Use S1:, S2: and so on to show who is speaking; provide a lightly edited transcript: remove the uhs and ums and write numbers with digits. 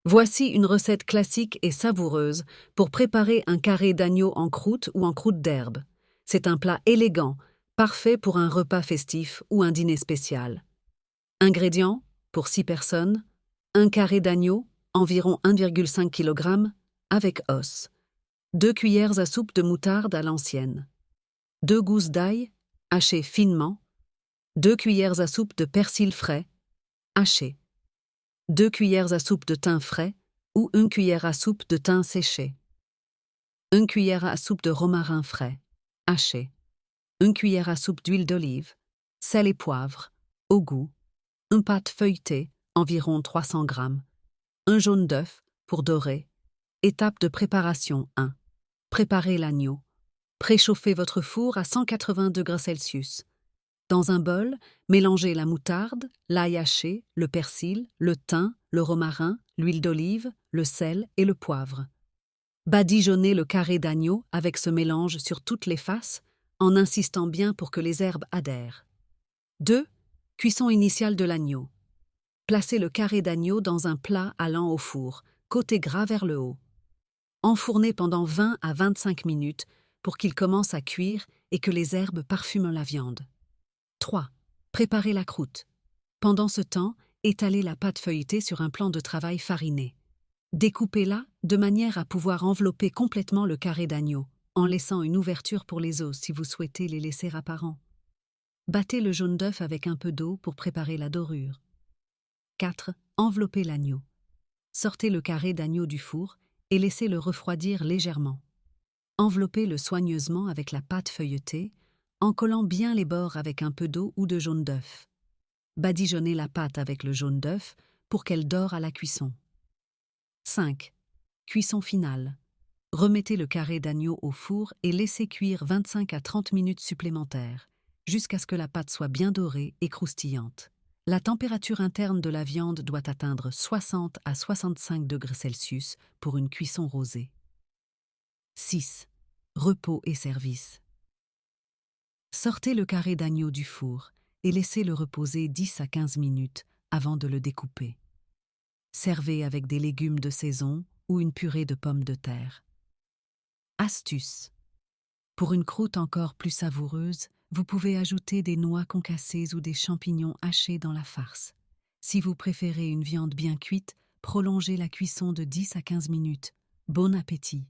S1: Voici une recette classique et savoureuse pour préparer un carré d'agneau en croûte ou en croûte d'herbe. C'est un plat élégant, parfait pour un repas festif ou un dîner spécial. Ingrédients pour 6 personnes, un carré d'agneau, environ 1,5 kg, avec os, 2 cuillères à soupe de moutarde à l'ancienne, 2 gousses d'ail, hachées finement, 2 cuillères à soupe de persil frais, haché, 2 cuillères à soupe de thym frais ou 1 cuillère à soupe de thym séché, 1 cuillère à soupe de romarin frais, haché, 1 cuillère à soupe d'huile d'olive, sel et poivre, au goût, une pâte feuilletée, environ 300 g, un jaune d'œuf pour dorer. Étape de préparation 1. Préparez l'agneau. Préchauffez votre four à 180 degrés Celsius. Dans un bol, mélangez la moutarde, l'ail haché, le persil, le thym, le romarin, l'huile d'olive, le sel et le poivre. Badigeonnez le carré d'agneau avec ce mélange sur toutes les faces, en insistant bien pour que les herbes adhèrent. 2. Cuisson initiale de l'agneau. Placez le carré d'agneau dans un plat allant au four, côté gras vers le haut. Enfournez pendant 20 à 25 minutes pour qu'il commence à cuire et que les herbes parfument la viande. 3. Préparez la croûte. Pendant ce temps, étalez la pâte feuilletée sur un plan de travail fariné. Découpez-la de manière à pouvoir envelopper complètement le carré d'agneau, en laissant une ouverture pour les os si vous souhaitez les laisser apparents. Battez le jaune d'œuf avec un peu d'eau pour préparer la dorure. 4. Enveloppez l'agneau. Sortez le carré d'agneau du four et laissez-le refroidir légèrement. Enveloppez-le soigneusement avec la pâte feuilletée, en collant bien les bords avec un peu d'eau ou de jaune d'œuf. Badigeonnez la pâte avec le jaune d'œuf pour qu'elle dore à la cuisson. 5. Cuisson finale. Remettez le carré d'agneau au four et laissez cuire 25 à 30 minutes supplémentaires, jusqu'à ce que la pâte soit bien dorée et croustillante. La température interne de la viande doit atteindre 60 à 65 degrés Celsius pour une cuisson rosée. 6. Repos et service. Sortez le carré d'agneau du four et laissez-le reposer 10 à 15 minutes avant de le découper. Servez avec des légumes de saison ou une purée de pommes de terre. Astuce. Pour une croûte encore plus savoureuse, vous pouvez ajouter des noix concassées ou des champignons hachés dans la farce. Si vous préférez une viande bien cuite, prolongez la cuisson de 10 à 15 minutes. Bon appétit!